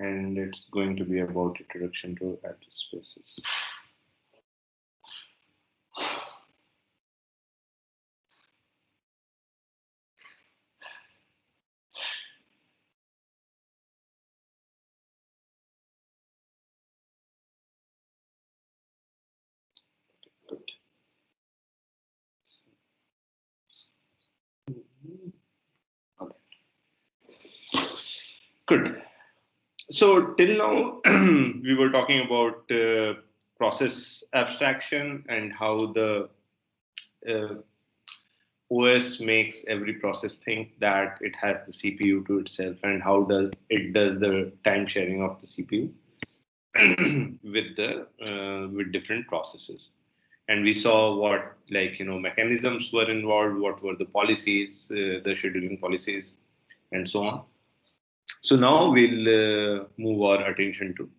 and it's going to be about introduction to address spaces. Okay. Good. So till now, we were talking about process abstraction and how the uh, OS makes every process think that it has the CPU to itself, and how does the time sharing of the CPU with different processes. And we saw what, like, mechanisms were involved, what were the policies, the scheduling policies, and so on. So now we'll move our attention to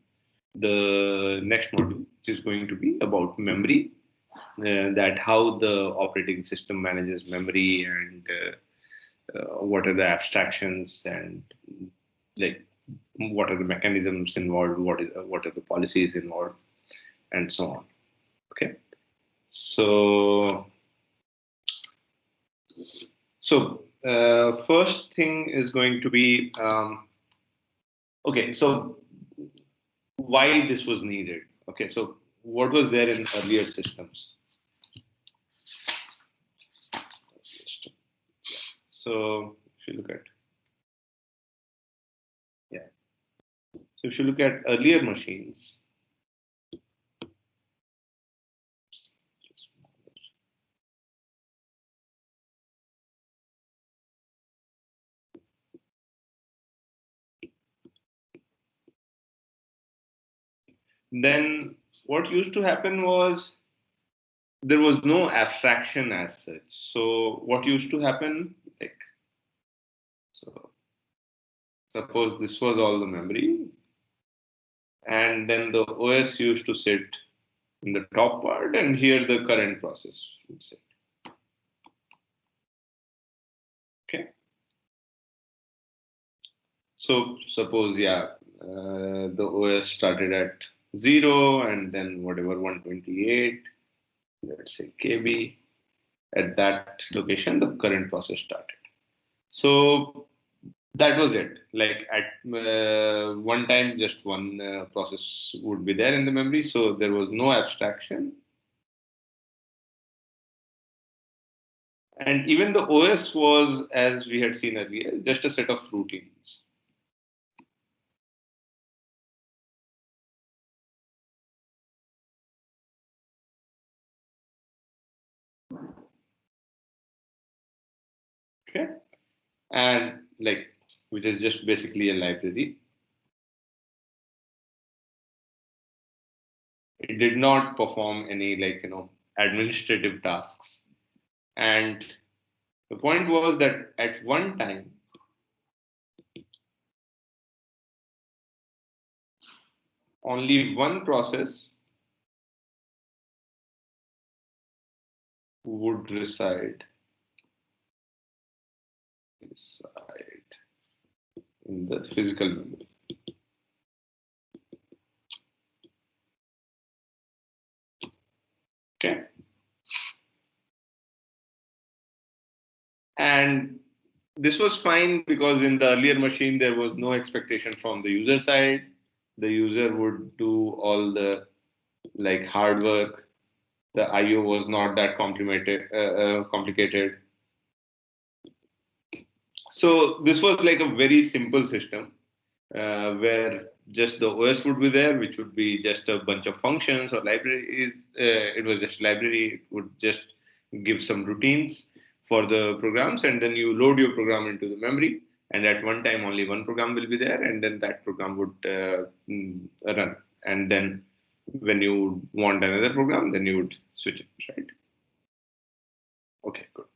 the next module, which is going to be about memory, that how the operating system manages memory, and what are the abstractions, and like what are the mechanisms involved, what are the policies involved, and so on. Okay. So first thing is going to be okay. So why this was needed? Okay. So what was there in earlier systems? So if you look at yeah, so if you look at earlier machines, then what used to happen was there was no abstraction as such. So what used to happen, like, so suppose this was all the memory, and then the OS used to sit in the top part, and here the current process would sit. Okay. So suppose, the OS started at 0, and then whatever 128, let's say KB, at that location, the current process started. So that was it. Like at one time, just one process would be there in the memory. So there was no abstraction. And even the OS was, as we had seen earlier, just a set of routines. Okay. And like, which is just basically a library. It did not perform any, like, administrative tasks. And the point was that at one time, only one process would reside in the physical memory. Okay. And this was fine because in the earlier machine, there was no expectation from the user side. The user would do all the, like, hard work. The IO was not that complicated. So this was like a very simple system where just the OS would be there, which would be just a bunch of functions or libraries. It was just library. It would just give some routines for the programs, and then you load your program into the memory. And at one time, only one program will be there, and then that program would run. And then when you want another program, then you would switch it, right? Okay, good.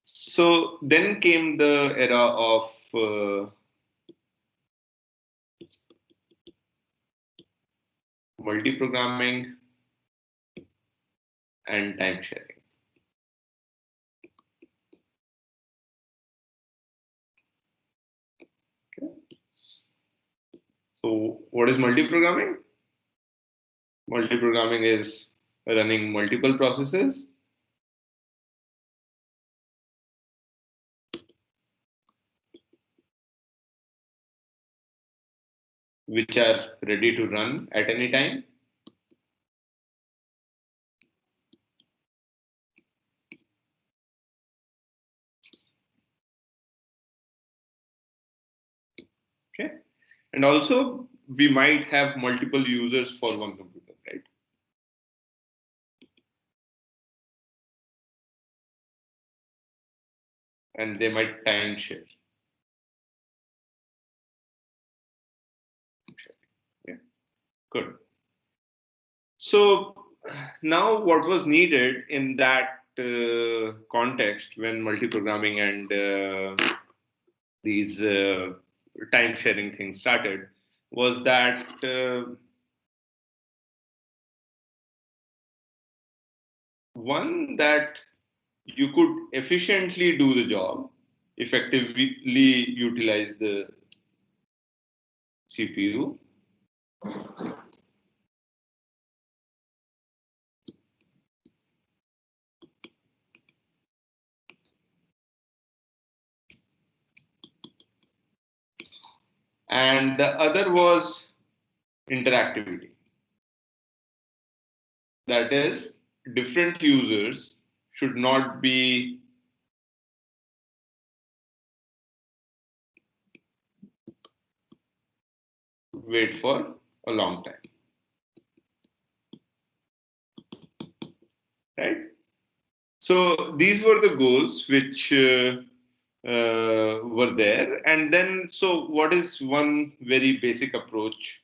So then came the era of multi-programming and time sharing. Okay. So what is multiprogramming? Multiprogramming is running multiple processes which are ready to run at any time. Okay. And also we might have multiple users for one computer, right? And they might time share. Yeah, good. So now what was needed in that context when multiprogramming and these time sharing things started was that one, that you could efficiently do the job, effectively utilize the CPU, and the other was interactivity. That is, different users should not be wait for a long time, right? So these were the goals which were there. And then, so what is one very basic approach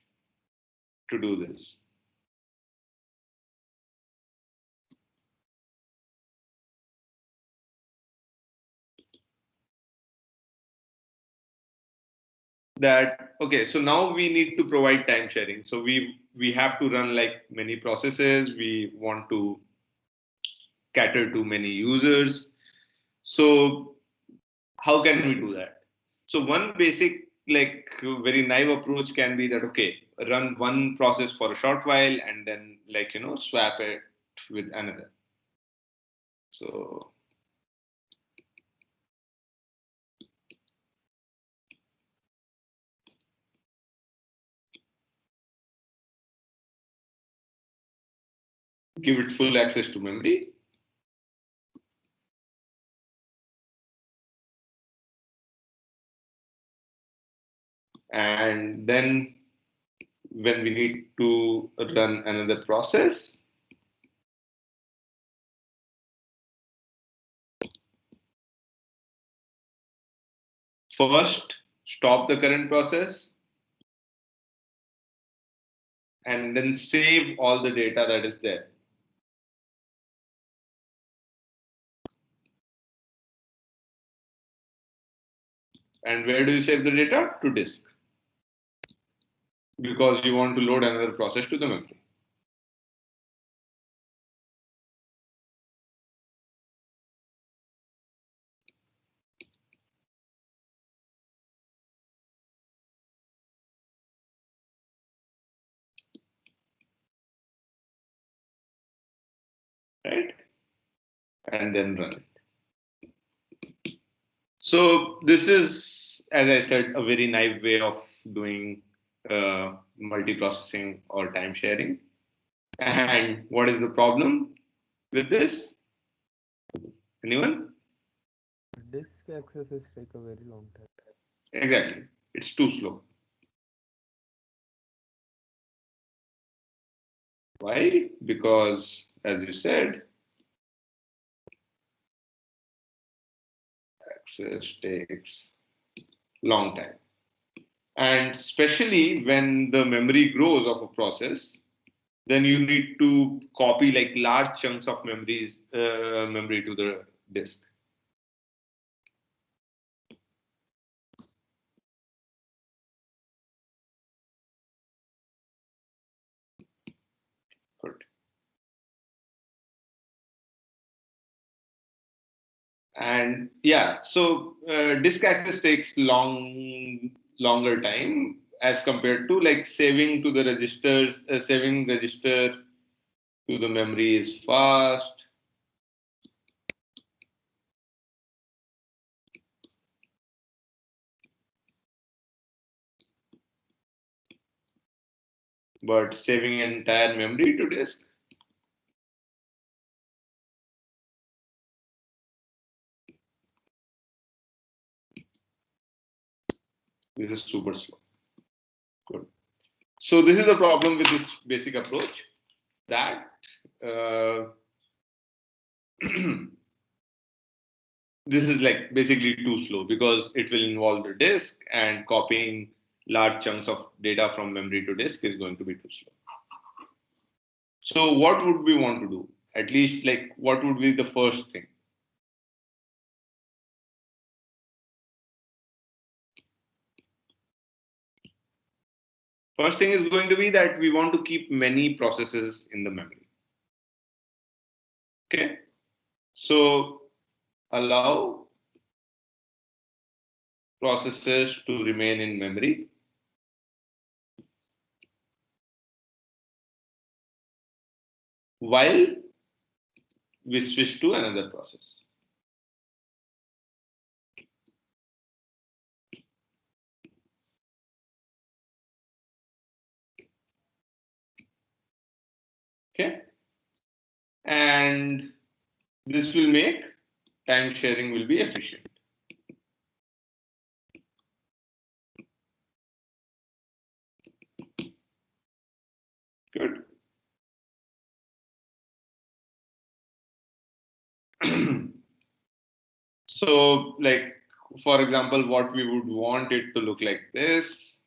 to do this? That, okay, so now we need to provide time sharing. So we have to run like many processes. We want to cater to many users. So how can we do that? So one basic, like very naive approach can be that, okay, run one process for a short while and then, like, swap it with another. So give it full access to memory. And then when we need to run another process, first stop the current process and then save all the data that is there. And where do you save the data? To disk. Because you want to load another process to the memory. Right? And then run it. So this is, as I said, a very naive way of doing multiprocessing or time sharing. And what is the problem with this? Anyone? Disk accesses take a very long time. Exactly. It's too slow. Why? Because, as you said, access takes long time. And especially when the memory grows of a process, then you need to copy like large chunks of memory to the disk. Good. And yeah, so disk access takes longer time. as compared to like saving to the registers, saving register to the memory is fast. But saving an entire memory to disk, this is super slow. Good. So this is the problem with this basic approach, that this is like basically too slow because it will involve the disk, and copying large chunks of data from memory to disk is going to be too slow. So what would we want to do? At least like what would be the first thing? First thing is going to be that we want to keep many processes in the memory. Okay. So allow processes to remain in memory while we switch to another process. Okay. And this will make time sharing will be efficient. Good. So like, for example, what we would want it to look like this.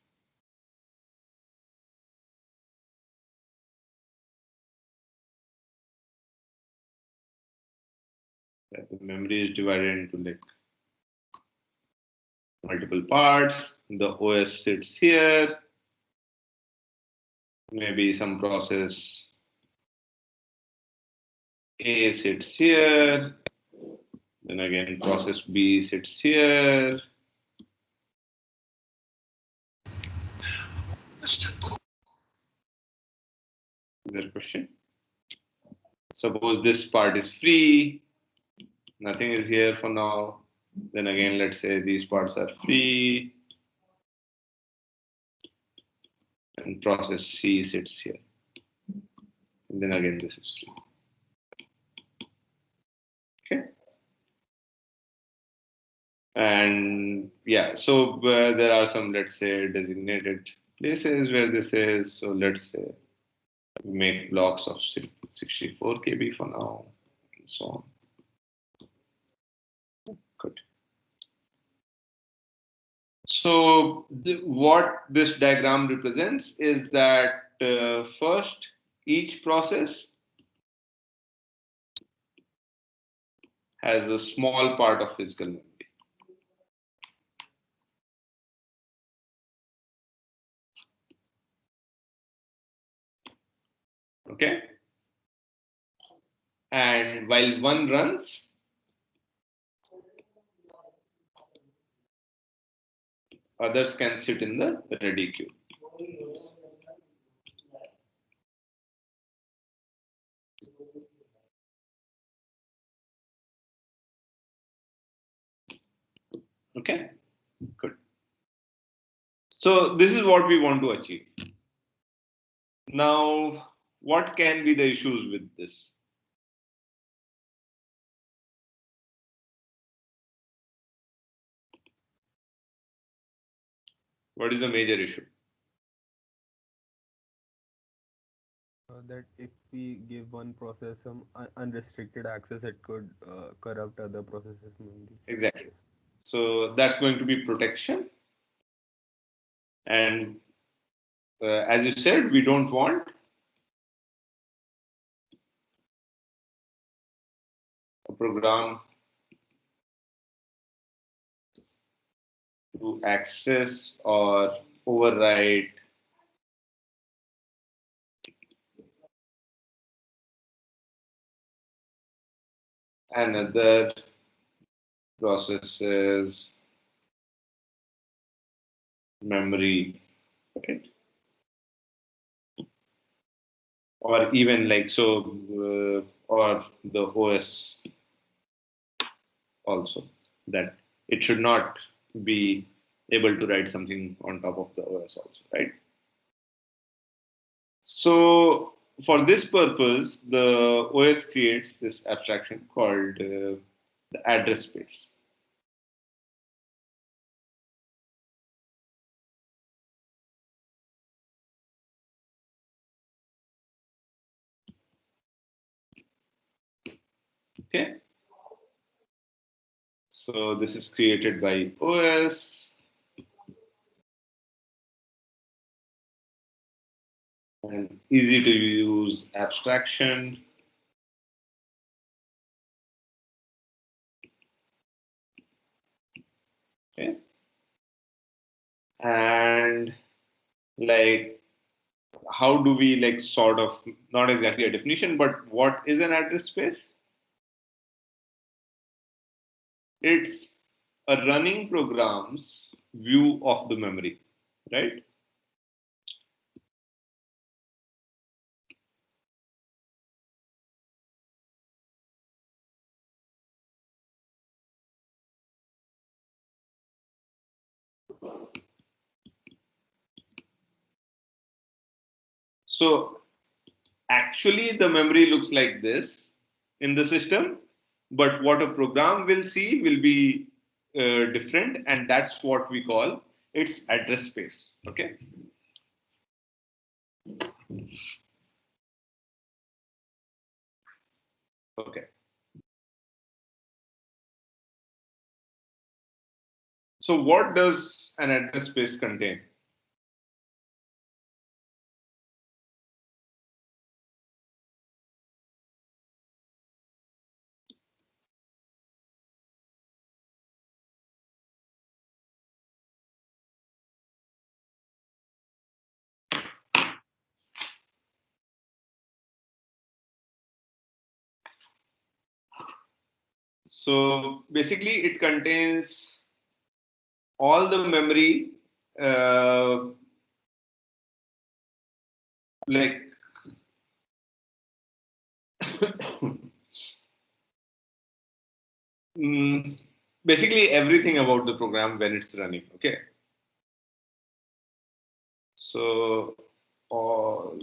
That the memory is divided into like multiple parts. The OS sits here. Maybe some process A sits here. Then again, process B sits here. Is there a question? Suppose this part is free. Nothing is here for now. Then again, let's say these parts are free. And process C sits here. And then again, this is free. Okay. And yeah, so there are some, let's say, designated places where this is. So let's say we make blocks of 64 KB for now, and so on. Good. So what this diagram represents is that first, each process has a small part of physical memory. Okay. And while one runs, others can sit in the ready queue. Okay, good. So this is what we want to achieve. Now, what can be the issues with this? What is the major issue? That if we give one process some unrestricted access, it could corrupt other processes memory. Exactly. So that's going to be protection. And as you said, we don't want a program to access or override another process's memory right? Or even like so, or the OS also, that it should not be able to write something on top of the OS also, right? So for this purpose, the OS creates this abstraction called the address space. Okay. So this is created by OS and easy to use abstraction. Okay. And like, how do we like sort of, not exactly a definition, but what is an address space? It's a running program's view of the memory, right? So actually the memory looks like this in the system, but what a program will see will be different, and that's what we call its address space. Okay. Okay. So what does an address space contain? So basically it contains all the memory, uh, like mm, basically everything about the program when it's running. Okay. So all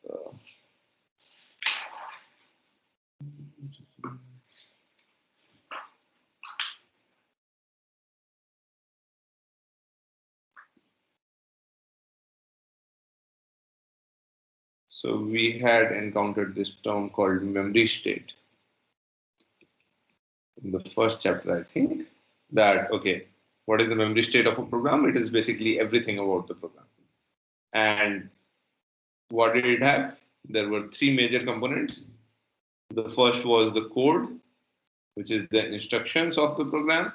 uh, so we had encountered this term called memory state in the first chapter, I think. That okay, what is the memory state of a program? It is basically everything about the program. And what did it have? There were three major components. The first was the code, which is the instructions of the program.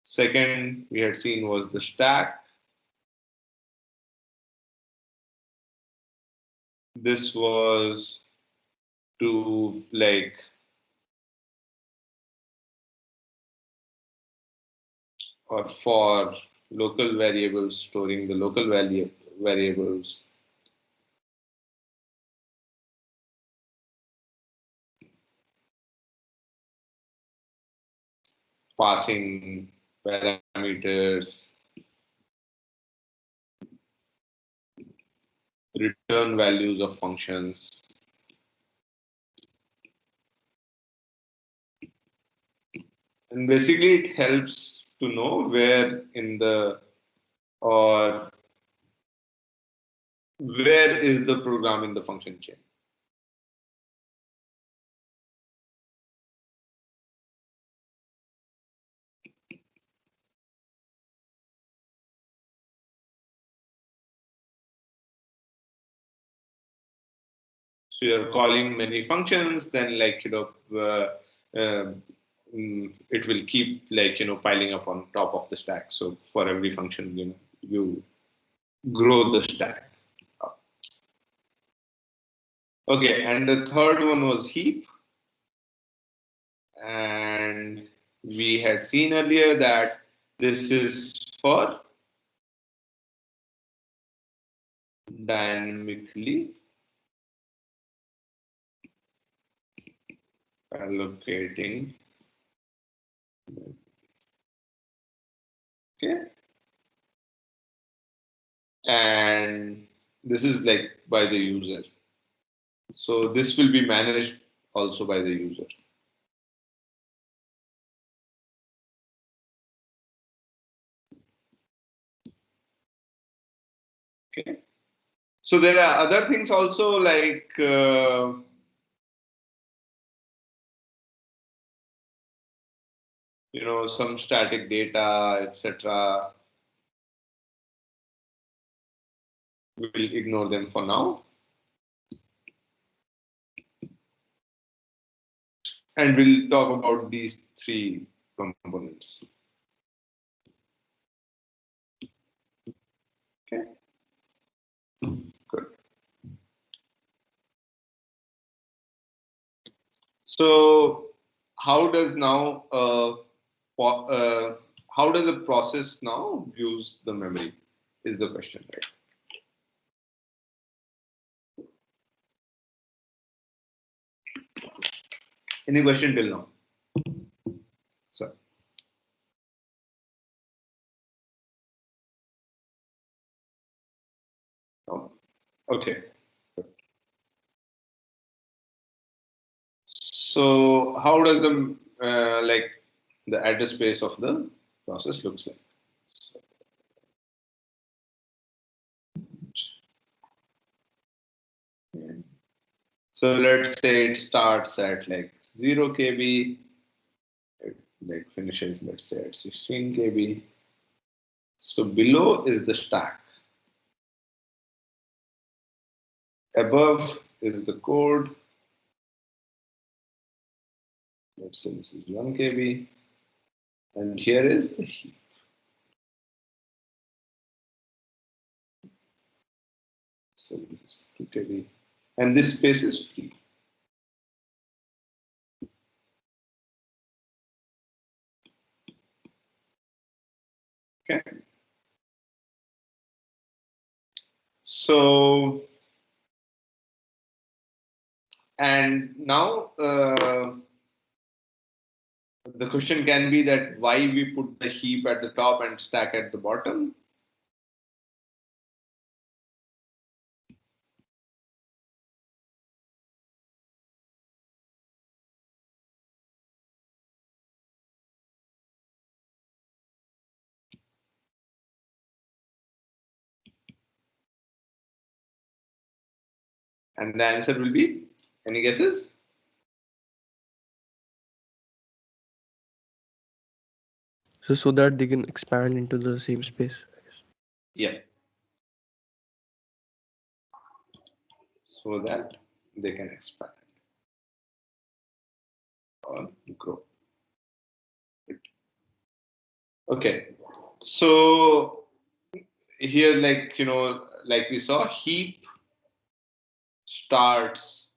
Second, we had seen was the stack. This was to like or for local variables, storing the local value variables. Passing parameters, return values of functions. And basically it helps to know where in the or where is the program in the function chain. So you're calling many functions, then like it will keep like piling up on top of the stack. So for every function, you grow the stack. Okay, and the third one was heap. And we had seen earlier that this is for dynamically allocating. Okay, and this is like by the user. So this will be managed also by the user. Okay. So there are other things also like some static data, etc. We'll ignore them for now, and we'll talk about these three components. Okay. Good. So how does now how does the process now use the memory is the question, right? Any question till now? So, no. Okay. So how does the the address space of the process looks like? So let's say it starts at like 0 KB, it like finishes, let's say, at 16 KB. So below is the stack. Above is the code. Let's say this is 1 KB. And here is the heap. So this is 2 KB. And this space is free. Okay. So, and now the question can be that why we put the heap at the top and stack at the bottom. And the answer will be, any guesses? So that they can expand into the same space. Yeah. So that they can expand or grow. Okay. So here, like we saw, heap starts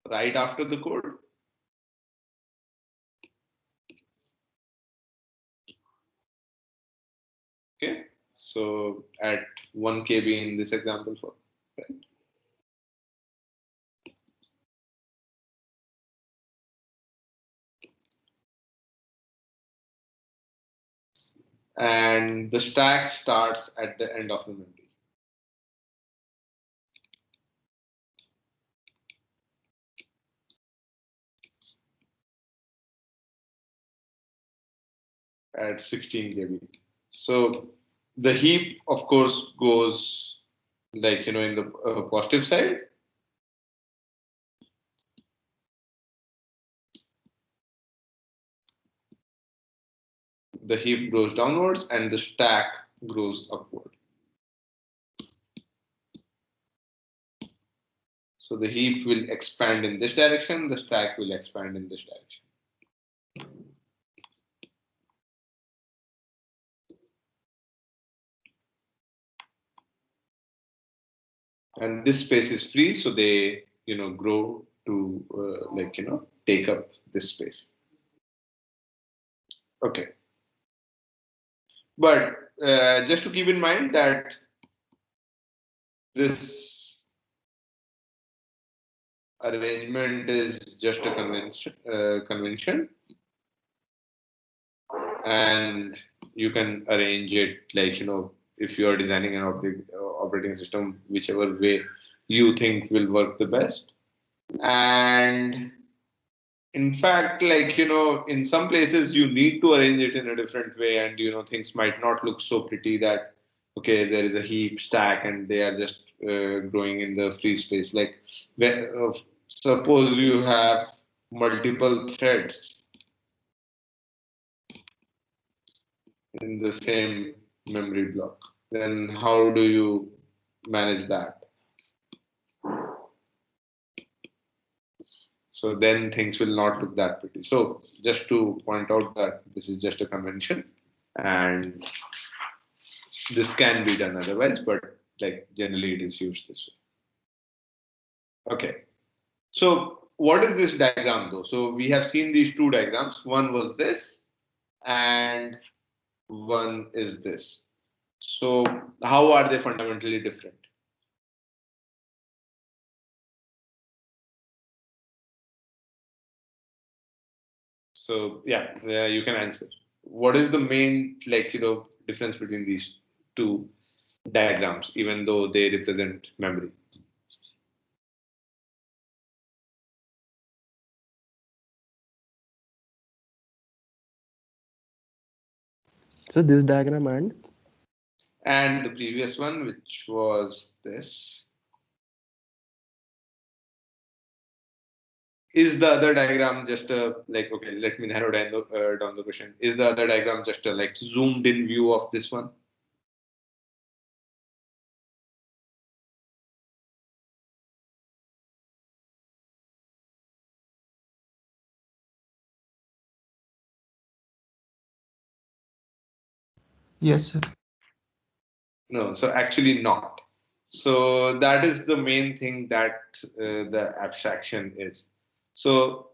right after the code. Okay. So at 1 KB in this example for right? And the stack starts at the end of the memory. At 16 KB. So the heap, of course, goes in the positive side. The heap grows downwards and the stack grows upward. So the heap will expand in this direction, the stack will expand in this direction. and this space is free, so they grow to take up this space. Okay, but just to keep in mind that this arrangement is just a convention, and you can arrange it if you are designing an operating system, whichever way you think will work the best. And in fact, in some places you need to arrange it in a different way, and things might not look so pretty that okay, there is a heap stack and they are just growing in the free space. Like suppose you have multiple threads in the same memory block, then how do you manage that? So then things will not look that pretty. So just to point out that this is just a convention, and this can be done otherwise, but generally it is used this way. Okay. So what is this diagram though? So we have seen these two diagrams. One was this, and one is this. So how are they fundamentally different? So yeah, you can answer. What is the main difference between these two diagrams, even though they represent memory? So this diagram and the previous one, which was this. Is the other diagram just a okay, let me narrow down the question. Is the other diagram just a zoomed in view of this one? Yes, sir. No, so actually not. So that is the main thing that the abstraction is. So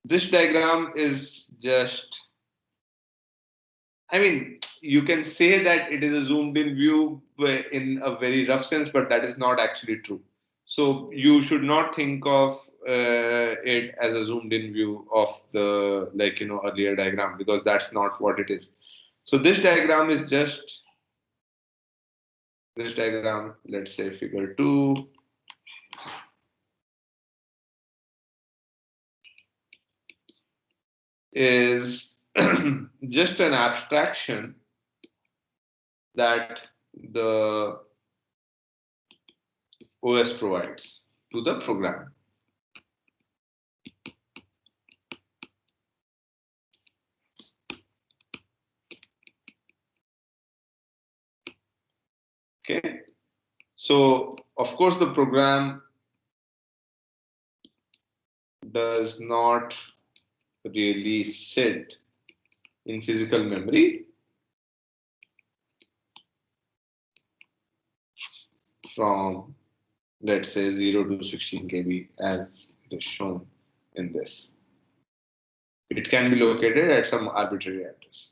this diagram is just, I mean, you can say that it is a zoomed in view in a very rough sense, but that is not actually true. So you should not think of it as a zoomed in view of the earlier diagram, because that's not what it is. So this diagram is just this diagram, let's say figure 2. Is just an abstraction that the OS provides to the program. Okay, so of course the program does not really sit in physical memory from, let's say, 0 to 16 KB as it is shown in this. It can be located at some arbitrary address.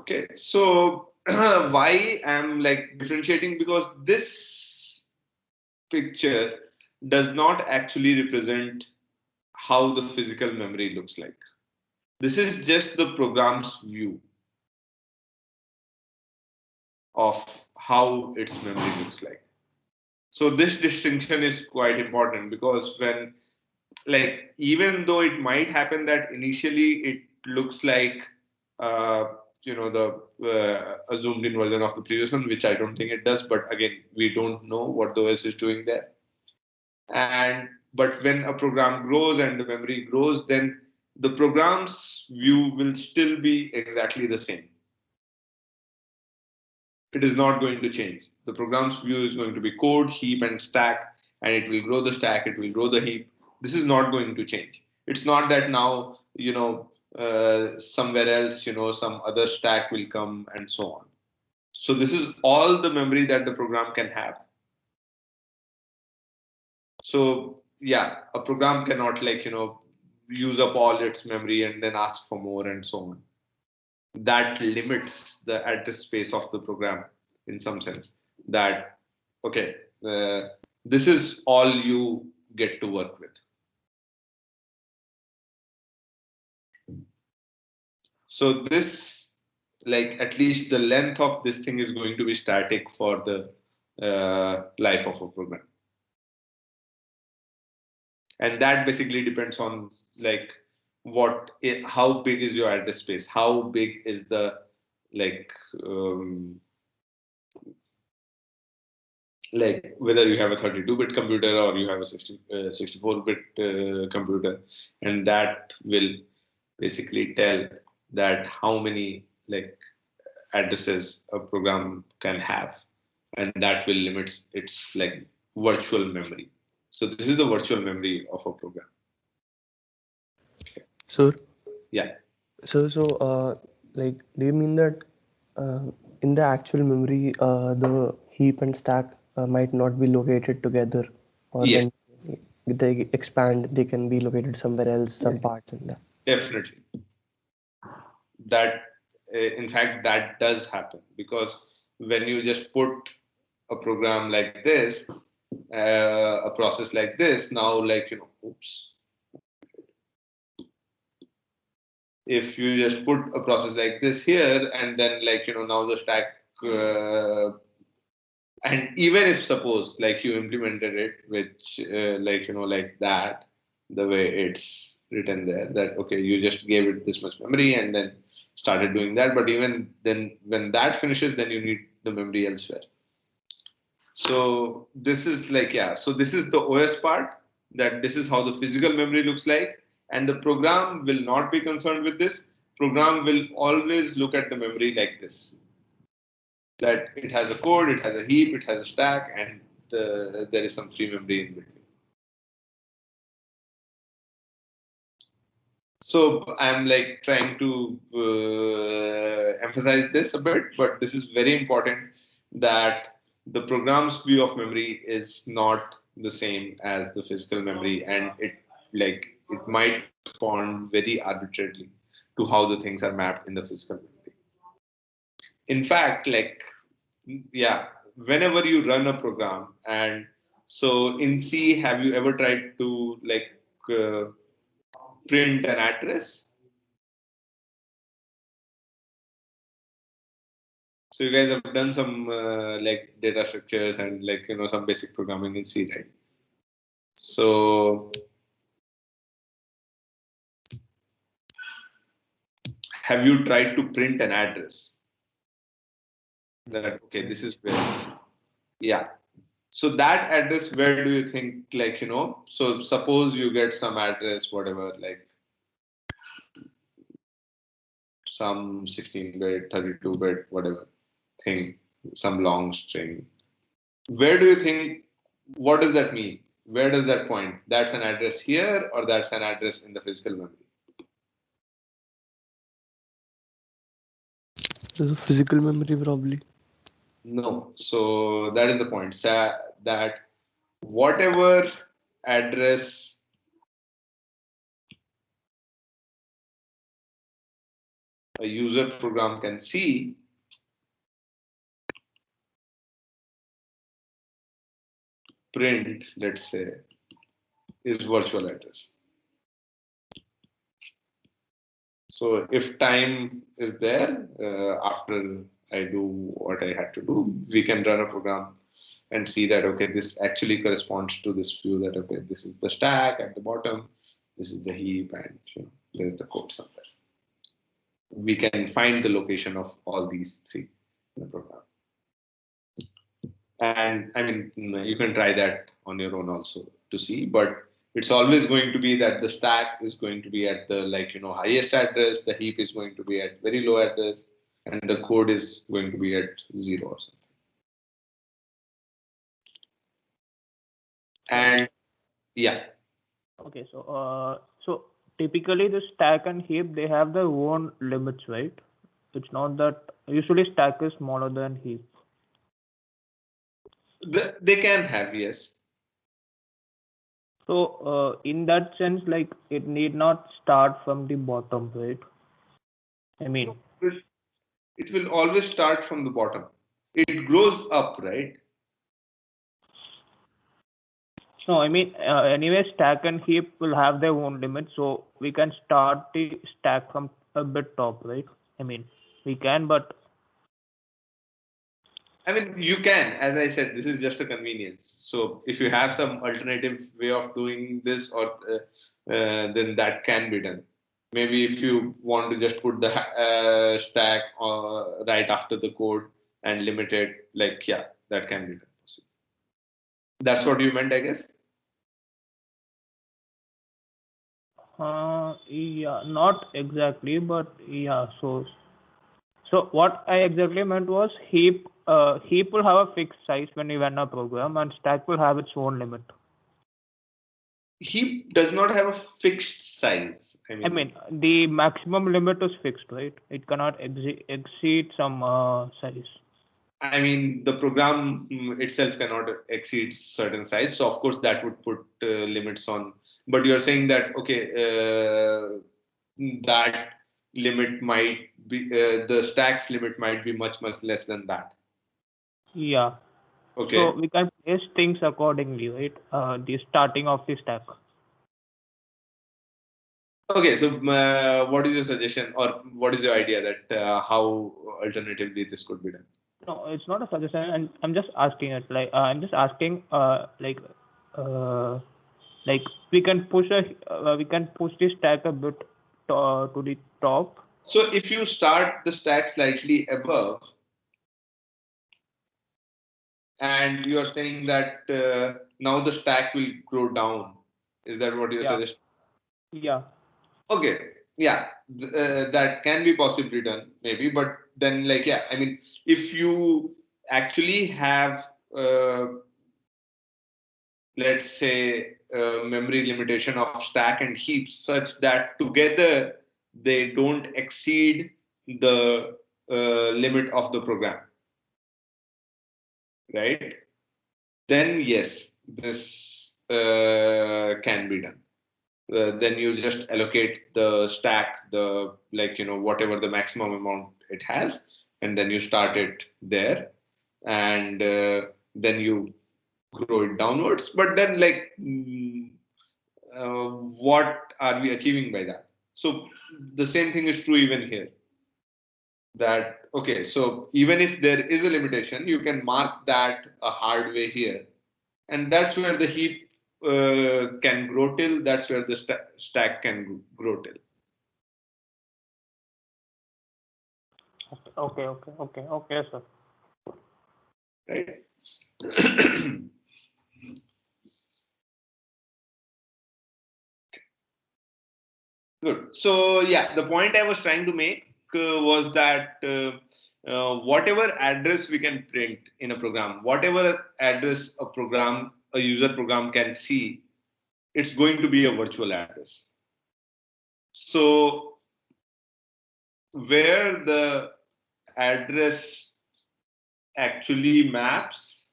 Okay, so why I'm differentiating, because this picture does not actually represent how the physical memory looks like. This is just the program's view of how its memory looks like. So this distinction is quite important, because when even though it might happen that initially it looks like a zoomed in version of the previous one, which I don't think it does, but again, we don't know what the OS is doing there. But when a program grows and the memory grows, then the program's view will still be exactly the same. It is not going to change. The program's view is going to be code, heap, and stack, and it will grow the stack, it will grow the heap. This is not going to change. It's not that now, somewhere else, some other stack will come and so on. So this is all the memory that the program can have. So yeah, a program cannot use up all its memory and then ask for more and so on. That limits the address space of the program in some sense. That, okay, this is all you get to work with. So this, at least the length of this thing is going to be static for the life of a program. And that basically depends on how big is your address space, how big is the whether you have a 32-bit computer or you have a 64-bit computer, and that will basically tell that how many addresses a program can have, and that will limit its virtual memory. So this is the virtual memory of a program. So yeah. So do you mean that in the actual memory, the heap and stack might not be located together, or Yes. when they expand, they can be located somewhere else, some parts in that? Definitely. That, in fact, that does happen, because when you just put a program like this, a process like this, now oops. If you just put a process like this here, and then now the stack, and even if suppose you implemented it, which like that, the way it's written there, that okay, you just gave it this much memory and then started doing that, but even then when that finishes, then you need the memory elsewhere. So this is so this is the OS part, that this is how the physical memory looks like, and the program will not be concerned with this. Program will always look at the memory like this, that it has a code, it has a heap, it has a stack, and there is some free memory in between. So I'm trying to emphasize this a bit, but this is very important, that the program's view of memory is not the same as the physical memory, and it might respond very arbitrarily to how the things are mapped in the physical memory. In fact, whenever you run a program, and so in C, have you ever tried to print an address? So you guys have done some data structures and some basic programming in C, right? So have you tried to print an address? That okay, this is where, yeah. So that address, where do you think so suppose you get some address, whatever, some 16-bit, 32-bit, whatever thing, some long string. Where do you think, what does that mean? Where does that point? That's an address here, or that's an address in the physical memory? So physical memory, probably. No. So that is the point. That whatever address a user program can see, print, let's say, is virtual address. So if time is there, after I do what I had to do, we can run a program and see that, okay, this actually corresponds to this view, that, okay, this is the stack at the bottom, this is the heap, and there's the code somewhere. We can find the location of all these three in the program. And I mean, you can try that on your own also to see, but it's always going to be that the stack is going to be at the highest address, the heap is going to be at very low address, and the code is going to be at 0 or something. And yeah. Okay, so typically the stack and heap, they have their own limits, right? It's not that usually stack is smaller than heap. They can have, yes. So in that sense, like it need not start from the bottom, right? I mean, It will always start from the bottom. It grows up, right? no, I mean anyway, stack and heap will have their own limits, so we can start the stack from a bit top, right? I mean, we can, but I mean, you can, as I said, this is just a convenience. So if you have some alternative way of doing this, or then that can be done. Maybe if you want to just put the stack right after the code and limit it, like, yeah, that can be done. That's what you meant, I guess. yeah, not exactly, but yeah. So what I exactly meant was heap will have a fixed size when you run a program, and stack will have its own limit. Heap does not have a fixed size. I mean, the maximum limit is fixed, right? It cannot exceed some size. I mean, the program itself cannot exceed certain size. So of course that would put limits on. But you're saying that, okay, that limit might be the stack's limit might be much less than that. Yeah. Okay. So we can place things accordingly, right? The starting of the stack. Okay. So what is your suggestion, or what is your idea that how alternatively this could be done? No, it's not a suggestion, and I'm just asking it. Like I'm just asking, uh, we can push the stack a bit to the top. So if you start the stack slightly above, and you are saying that now the stack will grow down, is that what you're suggesting? Yeah. Okay. Yeah, that can be possibly done, maybe. But then, like, yeah, I mean, if you actually have, let's say, memory limitation of stack and heaps such that together they don't exceed the limit of the program, right? Then yes, this can be done. Then you just allocate the stack, the, like, whatever the maximum amount it has, and then you start it there, and then you grow it downwards. But then, like, what are we achieving by that? So the same thing is true even here. That, okay, so even if there is a limitation, you can mark that a hard way here, and that's where the heap can grow till. That's where the stack can grow till. Okay, sir. Right. Good. So yeah, the point I was trying to make was that whatever address we can print in a program, whatever address a user program can see, it's going to be a virtual address. So where the address actually maps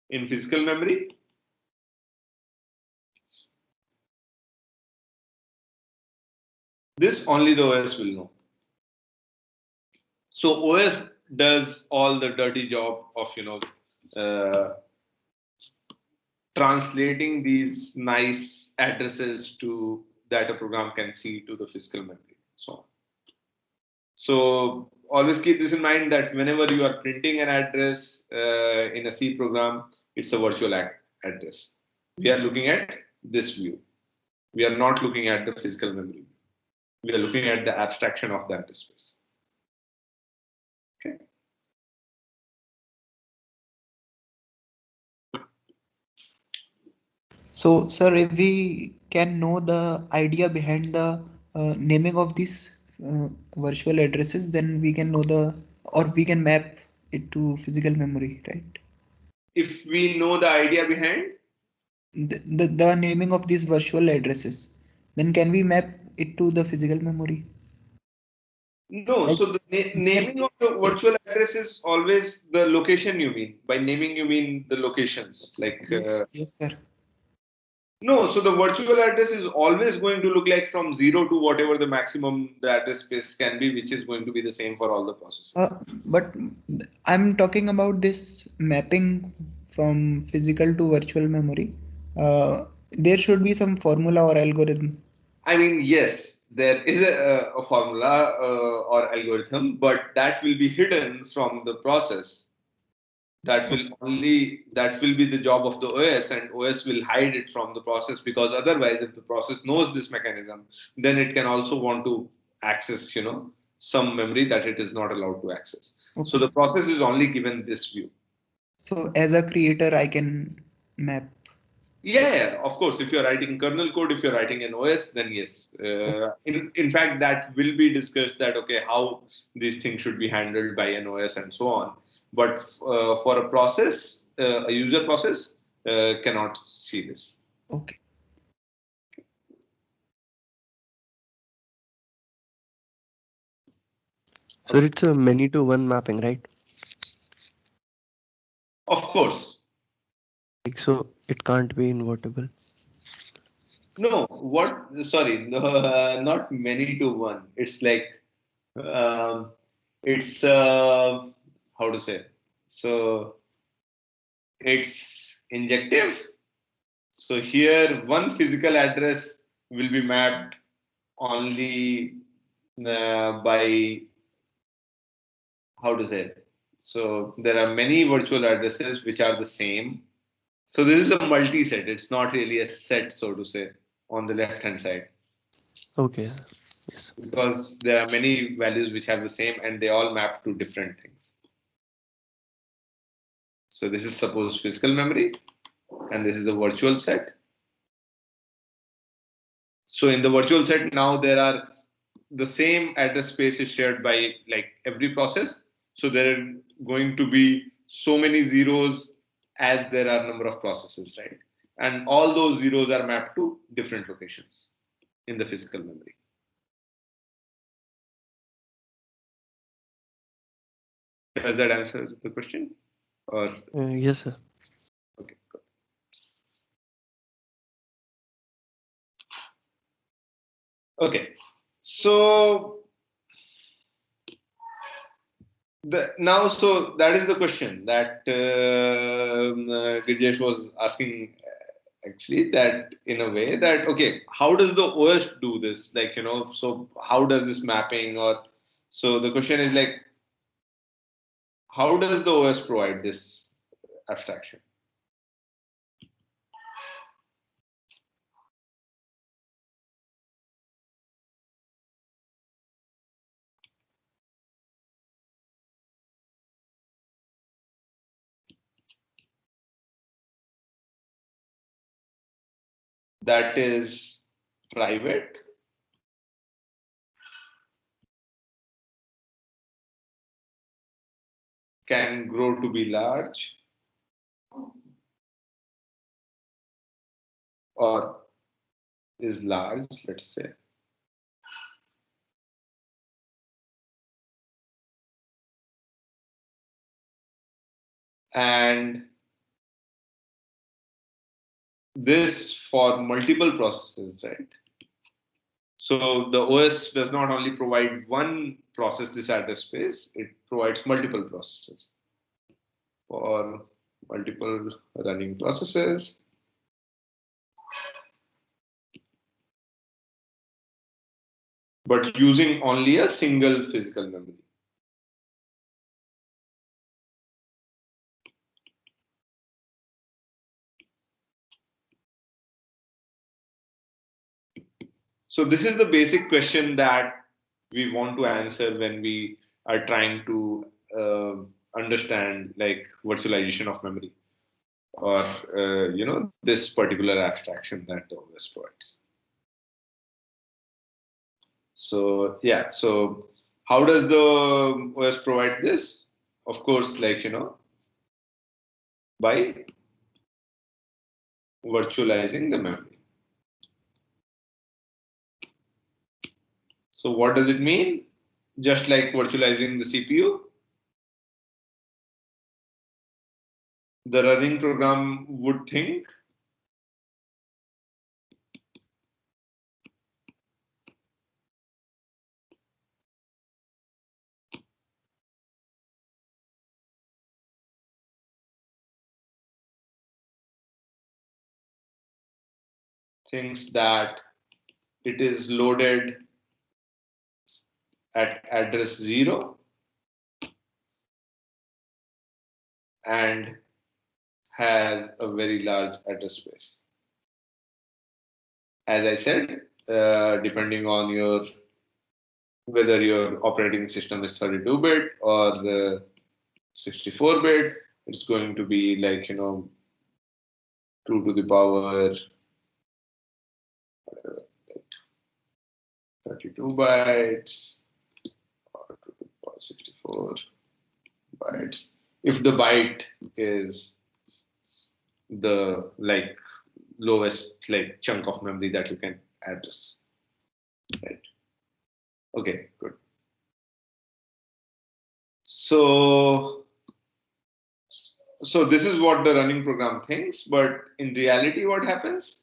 in physical memory, this only the OS will know. So OS does all the dirty job of translating these nice addresses to that a program can see to the physical memory. So always keep this in mind that whenever you are printing an address in a C program, it's a virtual address. We are looking at this view. We are not looking at the physical memory. We are looking at the abstraction of the address space. Okay. So, sir, if we can know the idea behind the naming of these virtual addresses, then we can know or we can map it to physical memory, right? if we know the idea behind. The naming of these virtual addresses, then can we map it to the physical memory? No, Like so the naming of the yes, virtual address is always the location you mean. By naming, you mean the locations. Like, yes, sir. no, so the virtual address is always going to look like from 0 to whatever the maximum the address space can be, which is going to be the same for all the processes. But I'm talking about this mapping from physical to virtual memory. There should be some formula or algorithm. I mean, yes, there is a formula or algorithm, but that will be hidden from the process. That will be the job of the OS, and OS will hide it from the process, because otherwise, if the process knows this mechanism, then it can also want to access, some memory that it is not allowed to access. So Okay. the process is only given this view. So as a creator, I can map. Yeah, of course. If you're writing kernel code, if you're writing an OS, then yes. In fact, that will be discussed, that okay, how these things should be handled by an OS and so on. But for a process, a user process cannot see this. Okay. So it's a many to one mapping, right? Of course. Like, so it can't be invertible. No, what? Sorry, no, not many to one. It's like, um, it's how to say? So it's injective. So here, one physical address will be mapped only by, how to say? So there are many virtual addresses which are the same. So this is a multi-set. It's not really a set, so to say, on the left-hand side, Okay. Yes. because there are many values which have the same, and they all map to different things. So this is suppose physical memory, and this is the virtual set. So in the virtual set, now there are the same address space is shared by like every process. So there are going to be so many zeros as there are number of processes, right? And all those zeros are mapped to different locations in the physical memory. Does that answer the question? Or Yes, sir. okay, good. Okay. So so that is the question that Gijesh was asking, actually, that in a way that okay, how does the OS do this? Like, so how does this mapping, or so the question is like, how does the OS provide this abstraction? That is private, can grow to be large, or is large, let's say. And this for multiple processes, right? So the OS does not only provide one process this address space, it provides multiple processes for multiple running processes. But using only a single physical memory. So this is the basic question that we want to answer when we are trying to understand like virtualization of memory, or this particular abstraction that the OS provides. So yeah, so how does the OS provide this? Of course, like by virtualizing the memory. So what does it mean? Just like virtualizing the CPU, the running program would think that it is loaded at address 0 and has a very large address space. As I said, depending on whether your operating system is 32-bit or 64-bit, it's going to be like 2 to the power 32 bytes or 2 to the power 64 bytes. If the byte is the lowest chunk of memory that you can address, right? Okay, good. So this is what the running program thinks, but in reality, what happens?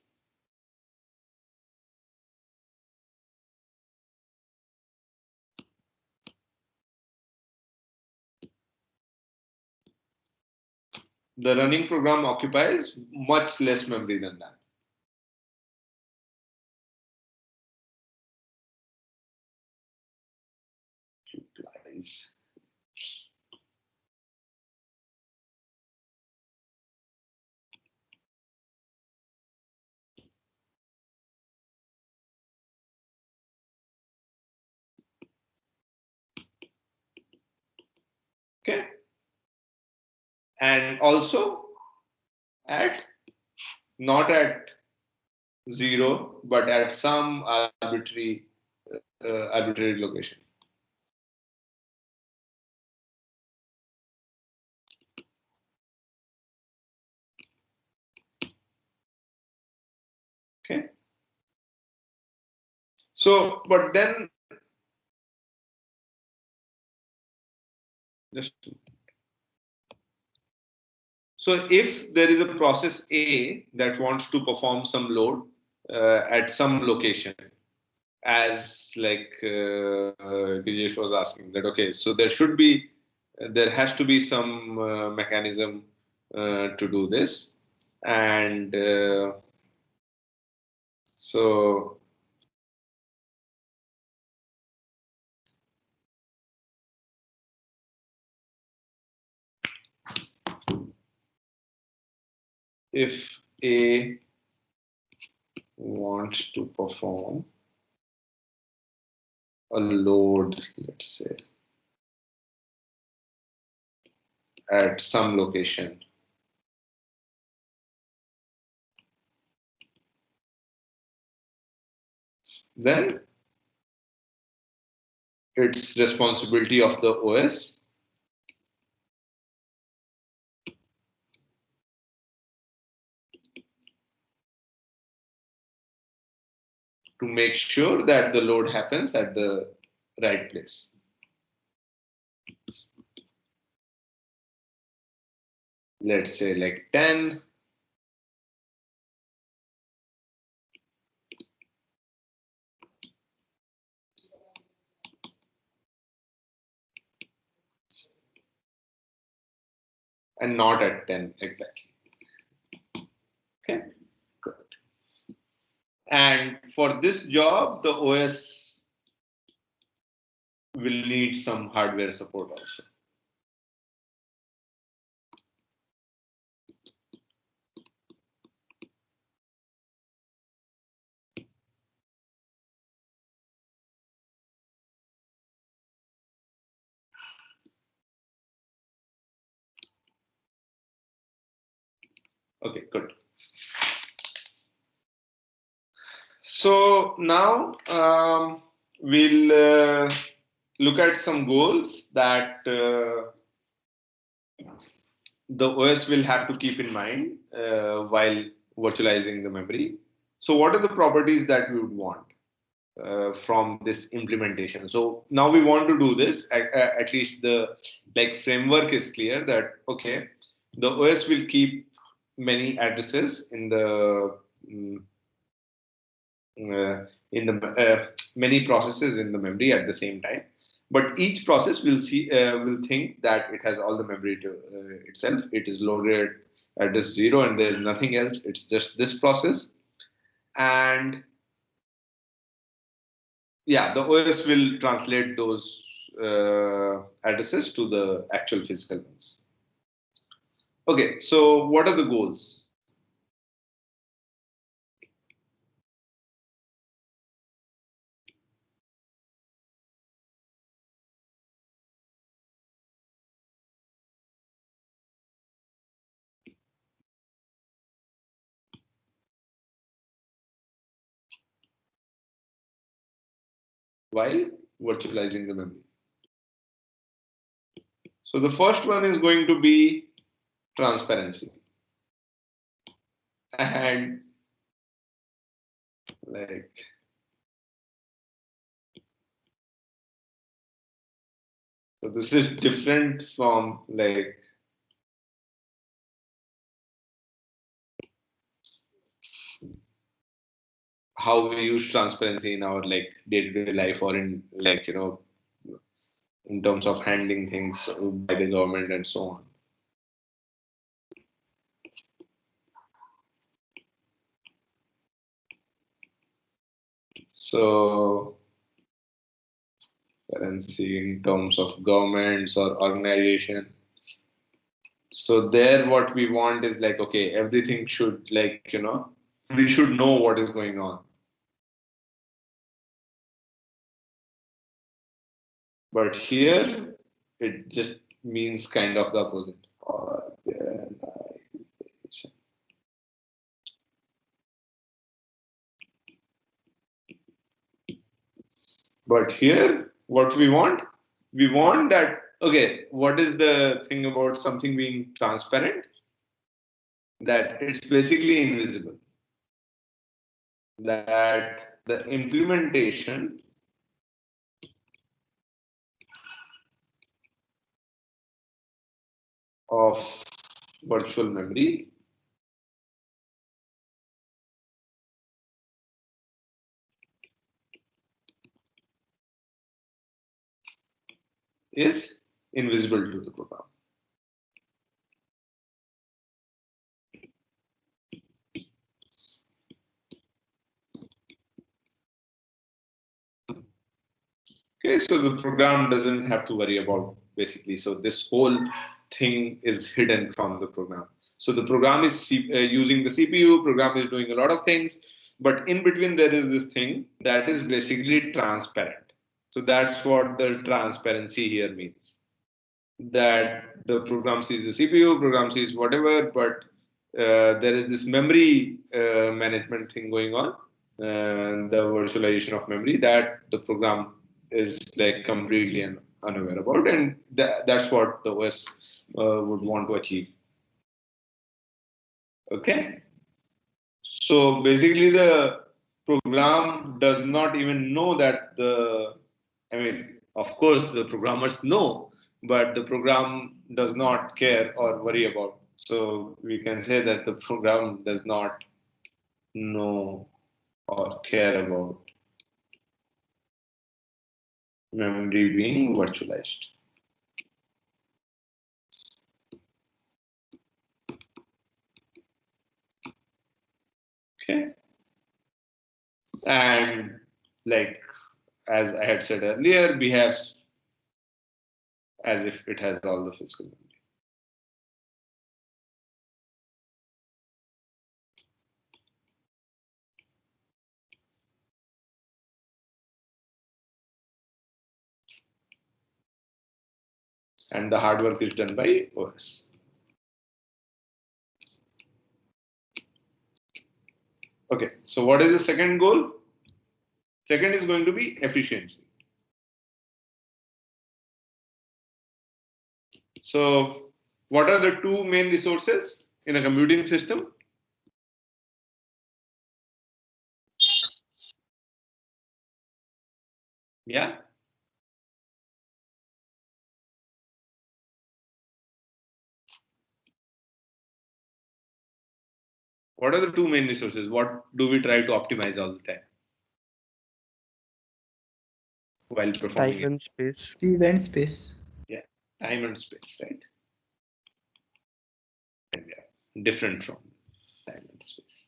The running program occupies much less memory than that. Utilize. Okay. And also not at 0, but at some arbitrary location. Okay. So, but then so if there is a process A that wants to perform some load at some location, as Gijesh was asking that, okay, so there has to be some mechanism to do this, and so if A wants to perform a load, let's say, at some location, then it's responsibility of the OS to make sure that the load happens at the right place. Let's say like 10. And not at 10 exactly. Okay, good. And for this job, the OS will need some hardware support also. Okay, good. So now we'll look at some goals that the OS will have to keep in mind while virtualizing the memory. So what are the properties that we would want from this implementation? So now we want to do this. At least the framework is clear that okay, the OS will keep many addresses in the many processes in the memory at the same time, but each process will think that it has all the memory to itself. It is loaded at this 0 and there is nothing else. It's just this process. And yeah, the OS will translate those addresses to the actual physical ones. Okay, so what are the goals? While virtualizing the memory. So the first one is going to be transparency. And so this is different from how we use transparency in our day-to-day life, or in in terms of handling things by the government and so on. So currency in terms of governments or organization. So there what we want is okay, everything should we should know what is going on. But here it just means kind of the opposite. Organization. But here what we want that okay, what is the thing about something being transparent? That it's basically invisible. That the implementation of virtual memory is invisible to the program. Okay, so the program doesn't have to worry about basically. So this whole thing is hidden from the program. So the program is using the CPU, program is doing a lot of things, but in between there is this thing that is basically transparent. So that's what the transparency here means. That the program sees the CPU, program sees whatever, but there is this memory management thing going on, and the virtualization of memory that the program is completely unaware about, and that's what the OS would want to achieve. Okay, so basically the program does not even know that of course the programmers know, but the program does not care or worry about. So we can say that the program does not know or care about memory being virtualized. Okay. And as I had said earlier, behaves as if it has all the physical memory. And the hard work is done by OS. Okay, so what is the second goal? Second is going to be efficiency. So What are the two main resources in a computing system? Yeah. What are the two main resources? What do we try to optimize all the time while performing Time it? and space. Speed and space. Yeah, time and space, right? And yeah, different from time and space,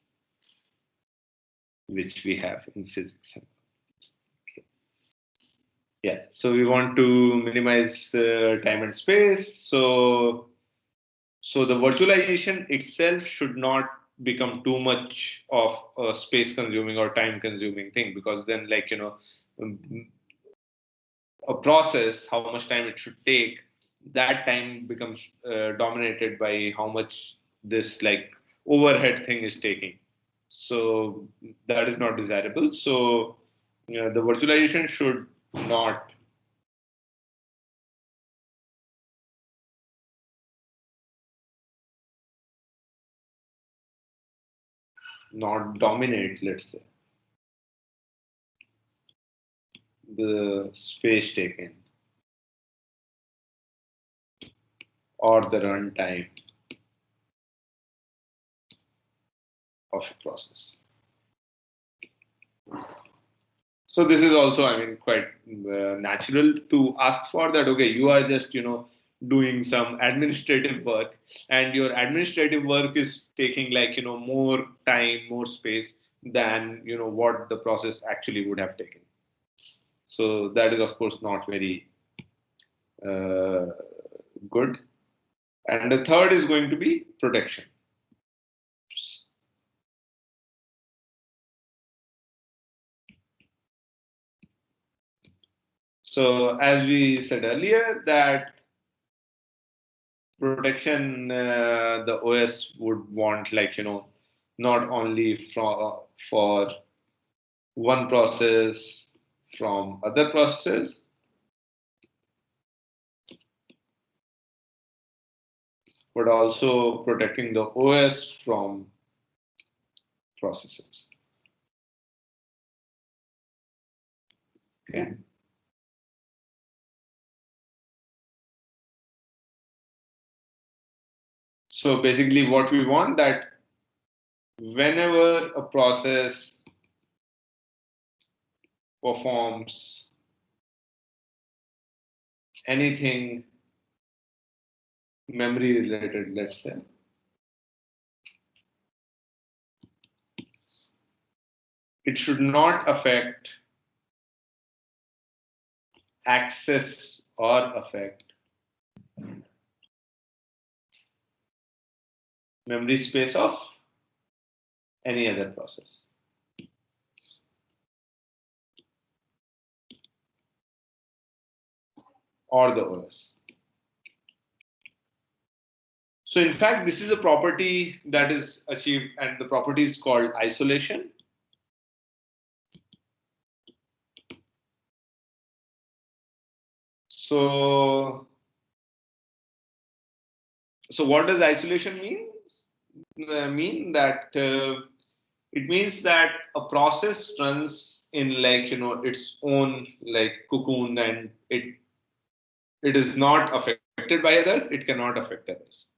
which we have in physics. Okay. Yeah, so we want to minimize time and space. So the virtualization itself should not become too much of a space consuming or time consuming thing, because then, like, um, a process, how much time it should take, that time becomes dominated by how much this like overhead thing is taking. So that is not desirable. So the virtualization should not dominate, let's say, the space taken or the runtime of a process. So this is also, I mean, quite natural to ask for that. Okay, you are just, doing some administrative work, and your administrative work is taking, like, more time, more space than, what the process actually would have taken. So that is, of course, not very uh, good. And the third is going to be protection. So as we said earlier, that protection, the OS would want, like, not only for one process from other processes, but also protecting the OS from processes. Okay. So basically what we want, that whenever a process performs anything memory related, let's say, it should not affect access or affect memory space of any other process. Or the OS. So in fact, this is a property that is achieved, and the property is called isolation. So what does isolation mean? It means that a process runs in, like, its own, like, cocoon, and it is not affected by others. It cannot affect others.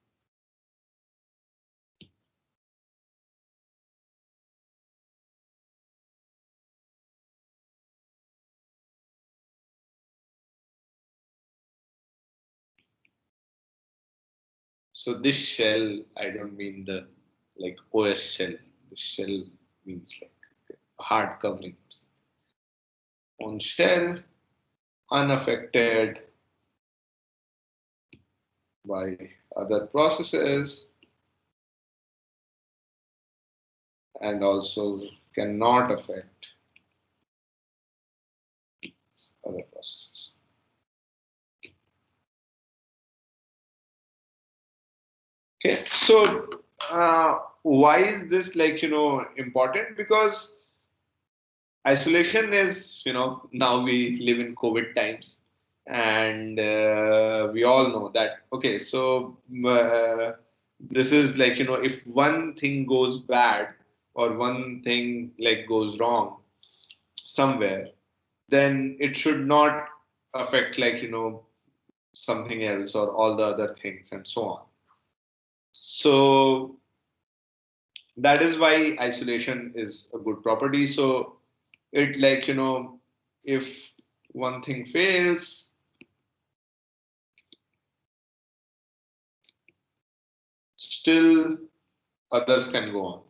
So this shell, I don't mean the, like, OS shell. The shell means, like, a hard covering on shell, unaffected by other processes, and also cannot affect other processes. Okay, so why is this, like, important? Because isolation is, now we live in COVID times, and we all know that. Okay, so this is like, if one thing goes bad or one thing like goes wrong somewhere, then it should not affect like, something else or all the other things and so on. So that is why isolation is a good property. So it like, if one thing fails, still others can go on.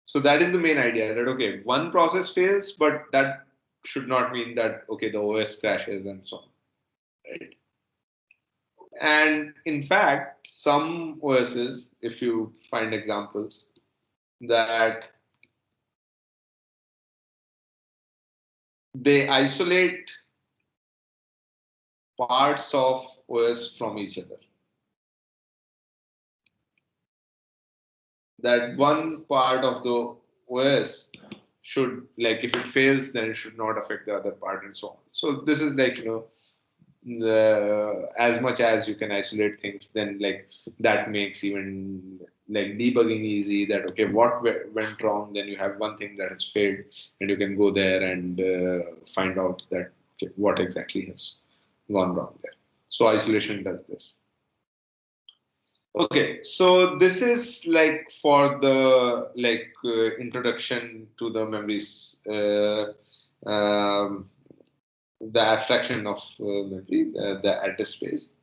So that is the main idea, that okay, one process fails, but that should not mean that okay, the OS crashes and so on, right? And in fact, some OSs, if you find examples, that they isolate parts of OS from each other. That one part of the OS should, like, if it fails, then it should not affect the other part and so on. So this is like, as much as you can isolate things, then like that makes even like debugging easy. That okay, what went wrong? Then you have one thing that has failed, and you can go there and find out that okay, what exactly has gone wrong there. So isolation does this. Okay, so this is like for the like introduction to the memories, the abstraction of memory, the address space.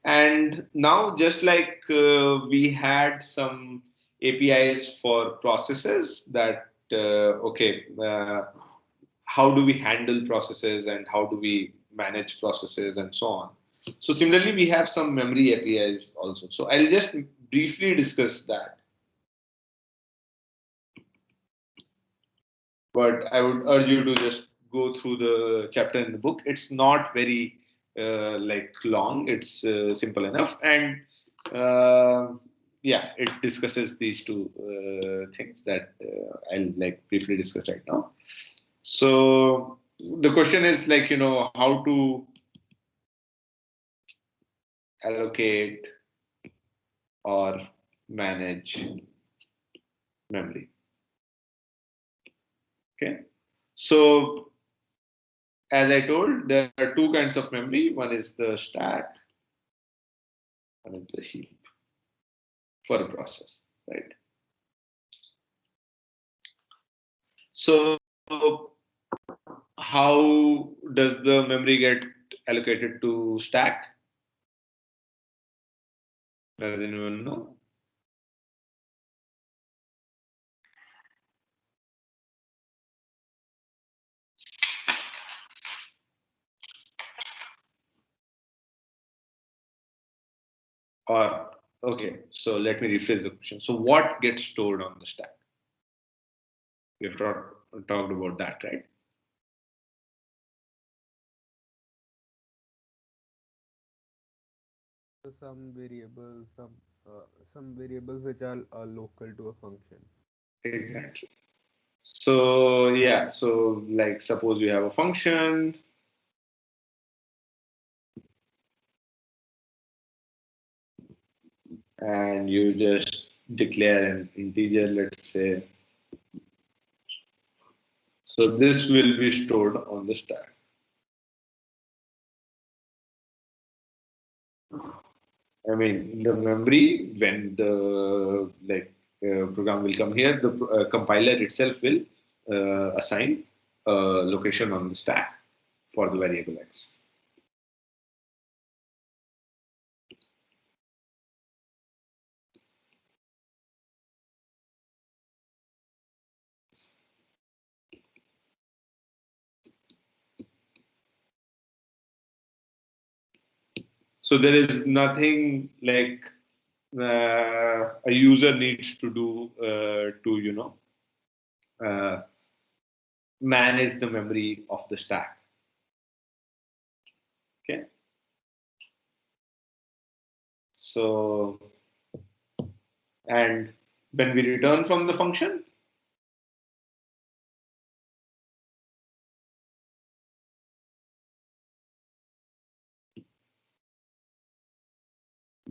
And now, just like we had some APIs for processes that, okay, how do we handle processes and how do we manage processes and so on. So similarly, we have some memory APIs also. So I'll just briefly discuss that. But I would urge you to just go through the chapter in the book. It's not very like long. It's simple enough, and yeah, it discusses these two things that I'll like briefly discuss right now. So the question is like, how to allocate or manage memory. Okay, so as I told, there are two kinds of memory. One is the stack, one is the heap for a process, right? So how does the memory get allocated to stack? Does anyone know? Or okay, so let me rephrase the question. So what gets stored on the stack? We've talked about that, right? So some variables which are local to a function. Exactly. So yeah, so like suppose you have a function and you just declare an integer, let's say. So this will be stored on the stack. I mean, the memory, when the like program will come here, the compiler itself will assign a location on the stack for the variable x. So there is nothing like a user needs to do to uh, manage the memory of the stack. Okay. So and when we return from the function,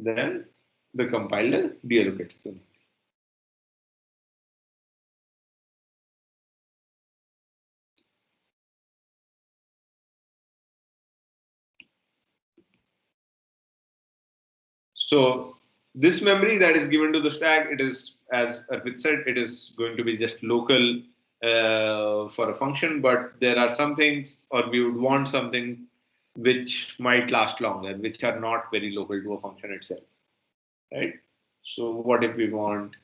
then the compiler deallocates the memory. So this memory that is given to the stack, it is, as Arpit said, it is going to be just local for a function, but there are some things, or we would want something which might last longer, which are not very local to a function itself, right? So what if we want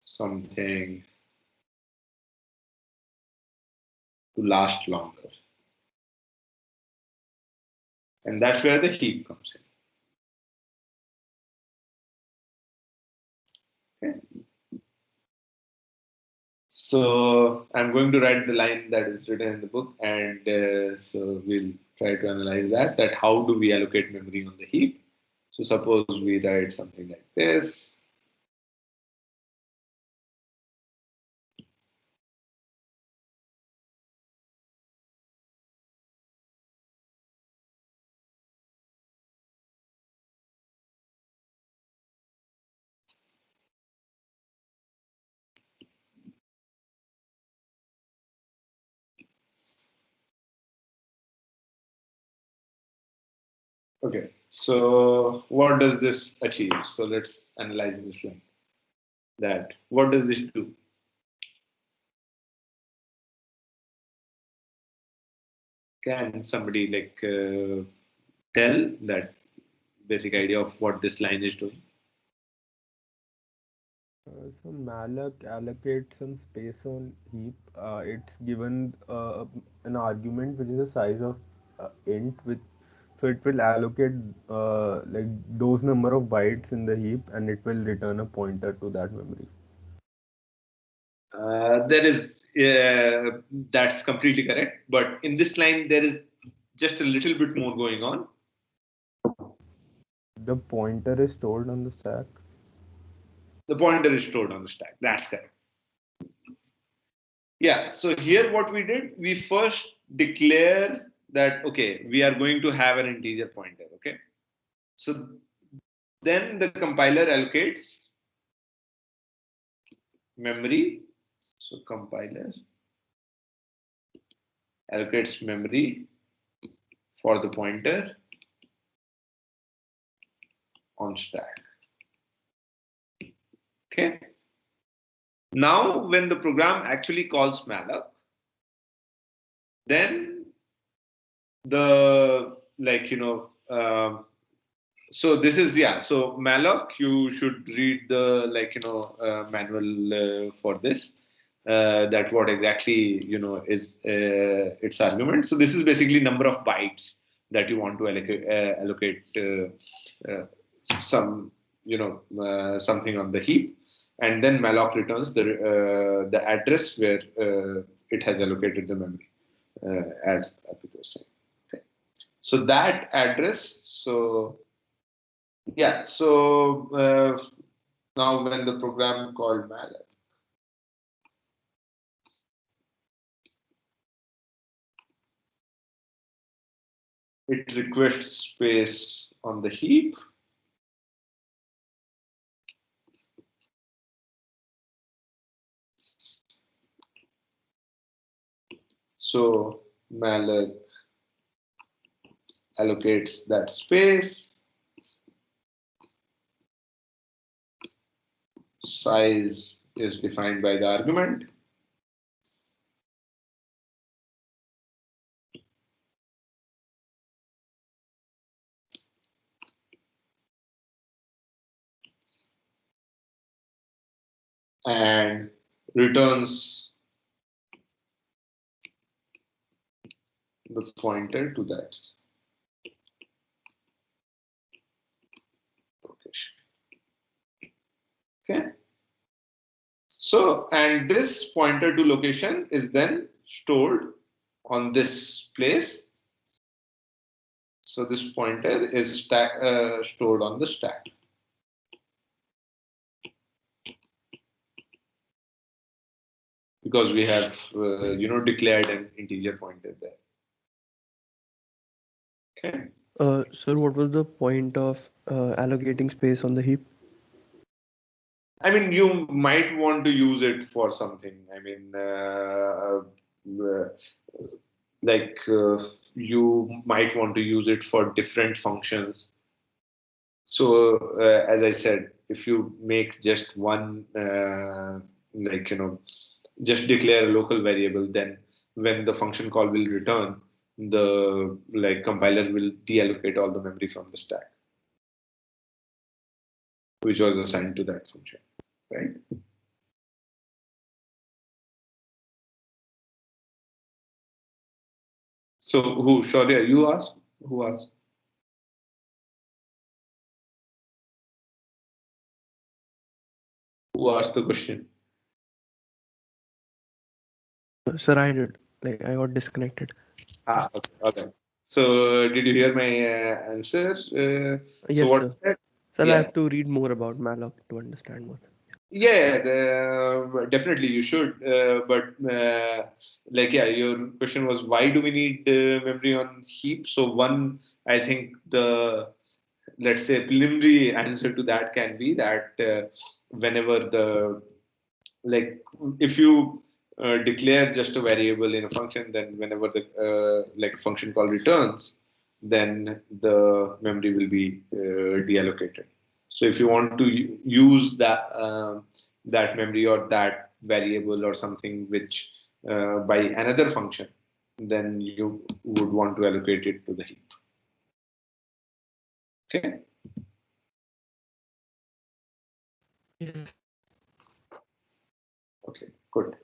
something to last longer? And that's where the heap comes in. Okay. So I'm going to write the line that is written in the book, and so we'll try to analyze that how do we allocate memory on the heap. So suppose we write something like this. Okay, so what does this achieve? So let's analyze this line. That what does this do? Can somebody tell that basic idea of what this line is doing? So malloc allocates some space on heap. It's given an argument which is the size of int, with so it will allocate like those number of bytes in the heap, and it will return a pointer to that memory. There is that's completely correct, but in this line there is just a little bit more going on. The pointer is stored on the stack. The pointer is stored on the stack. That's correct. Yeah, so here what we did, we first declare that, okay, we are going to have an integer pointer, okay? So then the compiler allocates memory. So compiler allocates memory for the pointer on stack. Okay. Now, when the program actually calls malloc, then the so this is, yeah, so malloc, you should read the manual for this, that what exactly is its argument. So this is basically number of bytes that you want to allocate some something on the heap, and then malloc returns the address where it has allocated the memory, as Arpit was saying. Okay. So that address, so yeah, so now when the program called malloc, it requests space on the heap. So malloc allocates that space. Size is defined by the argument. And returns the pointer to that location. Okay. So, and this pointer to location is then stored on this place. So this pointer is stored on the stack. Because we have declared an integer pointer there. Okay. Sir, what was the point of allocating space on the heap? I mean, you might want to use it for something. I mean, like you might want to use it for different functions. So, as I said, if you make just one, just declare a local variable, then when the function call will return, the compiler will deallocate all the memory from the stack, which was assigned to that function, right? So, Shaurya, you asked? Who asked? Who asked the question? Sir, I did. Like, I got disconnected. Okay. Okay. So, did you hear my answer? Yes, What? sir. Sir, I Yeah. have to read more about malloc to understand more. Yeah, definitely you should. Your question was why do we need memory on heap? So one, I think let's say preliminary answer to that can be that whenever like if you declare just a variable in a function, then whenever the function call returns, then the memory will be deallocated. So if you want to use that memory or that variable or something which by another function, then you would want to allocate it to the heap. Okay. Yes. Okay. Good.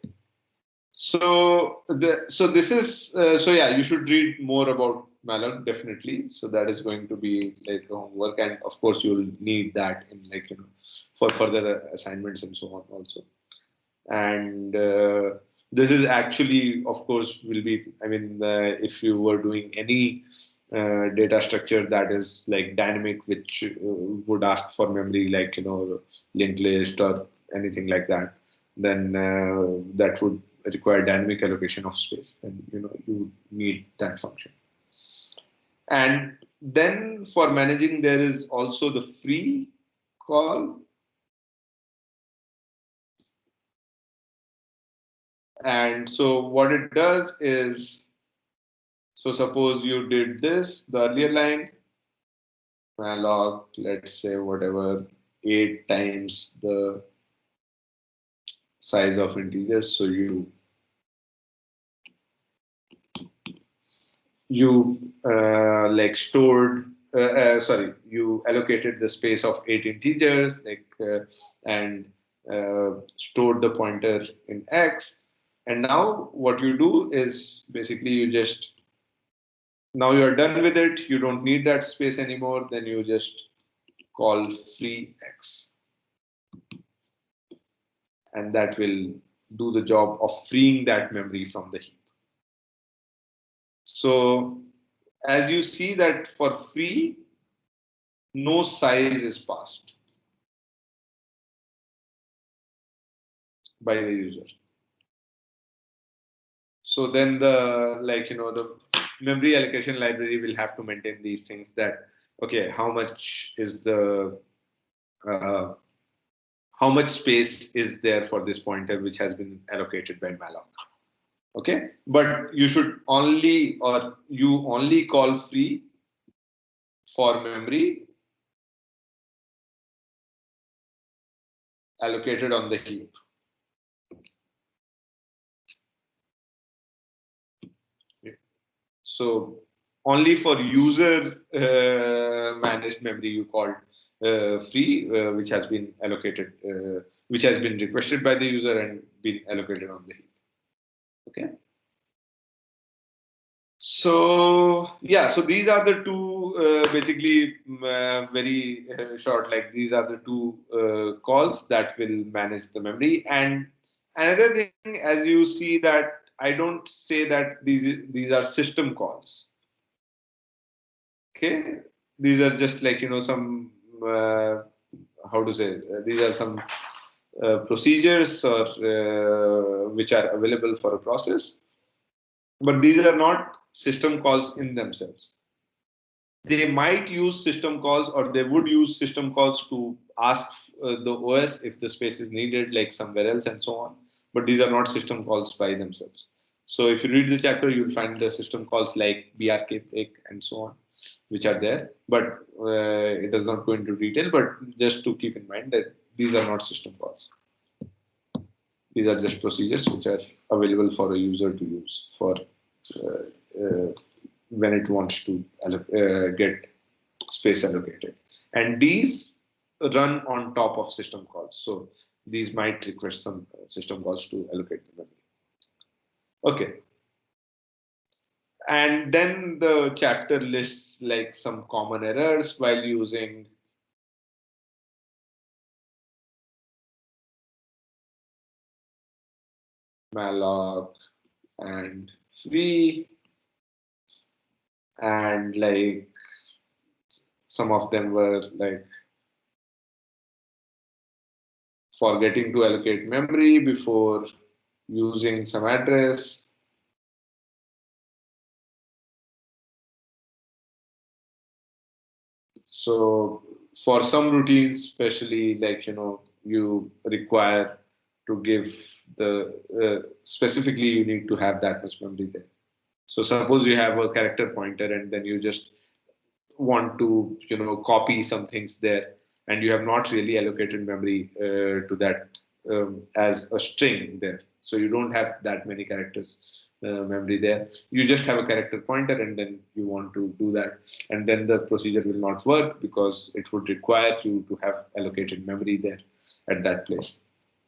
So this is you should read more about malloc definitely. So that is going to be like homework, and of course you'll need that in for further assignments and so on also. And this is actually, of course, will be. I mean, if you were doing any data structure that is like dynamic, which would ask for memory, like linked list or anything like that, then that would require dynamic allocation of space. Then you need that function. And then for managing, there is also the free call. And so what it does is, so suppose you did this, the earlier line, malloc, let's say whatever, 8 times the size of integers. So you stored, you allocated the space of 8 integers, and stored the pointer in X. And now what you do is basically now you're done with it. You don't need that space anymore. Then you just call free X. And that will do the job of freeing that memory from the heap. So as you see that for free, no size is passed by the user. So then the memory allocation library will have to maintain these things that, okay, how much space is there for this pointer which has been allocated by malloc. Okay, but you only call free for memory allocated on the heap. So only for user managed memory you called free, which has been allocated, which has been requested by the user and been allocated on the heap. Okay. So yeah, so these are the two basically very short. Like these are the two calls that will manage the memory. And another thing, as you see that I don't say that these are system calls. Okay, these are just some how to say these are some procedures or which are available for a process, but these are not system calls in themselves. they might use system calls, or they would use system calls to ask the OS if the space is needed, like somewhere else and so on. But these are not system calls by themselves. So if you read the chapter, you'll find the system calls like brk pick and so on, which are there. But it does not go into detail. But just to keep in mind that these are not system calls. These are just procedures which are available for a user to use for when it wants to get space allocated. And these run on top of system calls. So these might request some system calls to allocate the memory. Okay. And then the chapter lists like some common errors while using malloc and free, and like some of them were like forgetting to allocate memory before using some address. So for some routines, especially like, you require to give specifically you need to have that much memory there. So suppose you have a character pointer and then you just want to, copy some things there, and you have not really allocated memory to that as a string there. So you don't have that many characters memory there. You just have a character pointer and then you want to do that. And then the procedure will not work because it would require you to have allocated memory there at that place.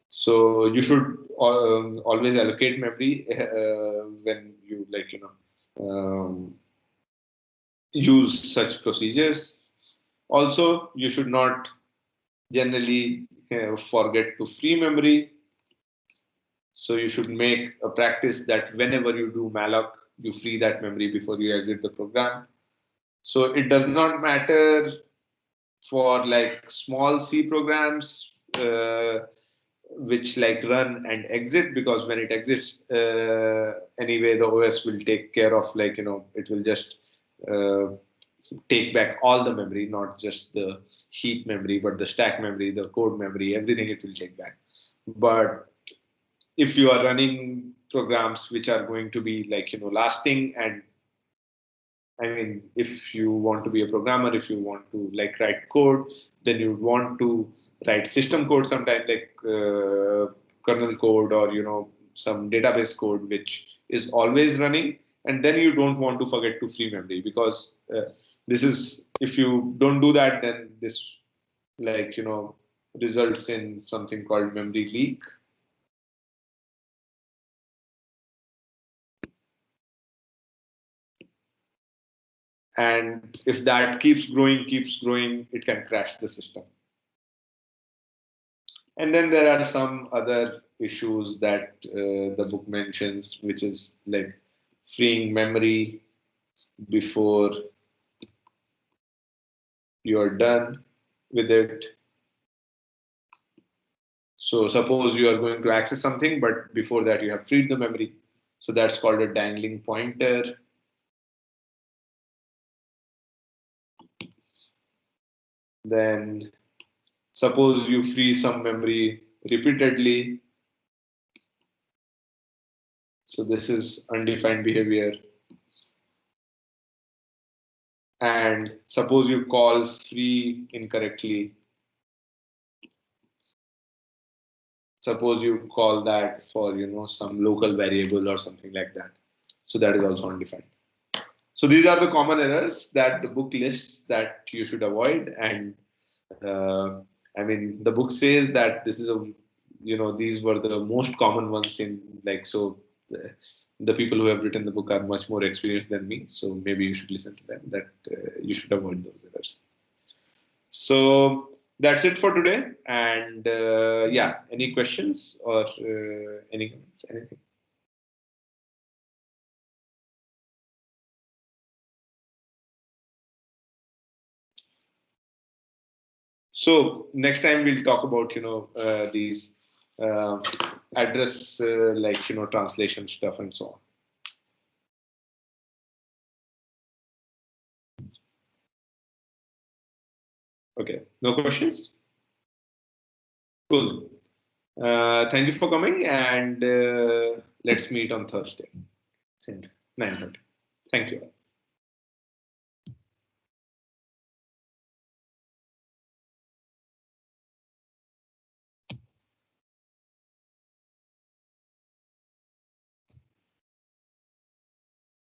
So you should always allocate memory when you use such procedures. Also, you should not generally forget to free memory. So you should make a practice that whenever you do malloc, you free that memory before you exit the program. So it does not matter for like small C programs which like run and exit, because when it exits, anyway, the OS will take care of it will just take back all the memory, not just the heap memory, but the stack memory, the code memory, everything it will take back. But if you are running programs which are going to be lasting, and I mean, if you want to be a programmer, if you want to write code, then you want to write system code sometimes, kernel code, or some database code which is always running, and then you don't want to forget to free memory, because this is, if you don't do that, then this results in something called memory leak. And if that keeps growing, it can crash the system. And then there are some other issues that the book mentions, which is like freeing memory before you're done with it. So suppose you are going to access something, but before that you have freed the memory. So that's called a dangling pointer. Then suppose you free some memory repeatedly. So this is undefined behavior. And suppose you call free incorrectly. Suppose you call that for some local variable or something like that. So that is also undefined. So these are the common errors that the book lists that you should avoid. And I mean, the book says that this is these were the most common ones in so the people who have written the book are much more experienced than me. So maybe you should listen to them, that you should avoid those errors. So that's it for today. And yeah, any questions or any comments, anything? So next time we'll talk about these address translation stuff and so on. Okay, no questions? Cool. Thank you for coming, and let's meet on Thursday. 9:30. Thank you.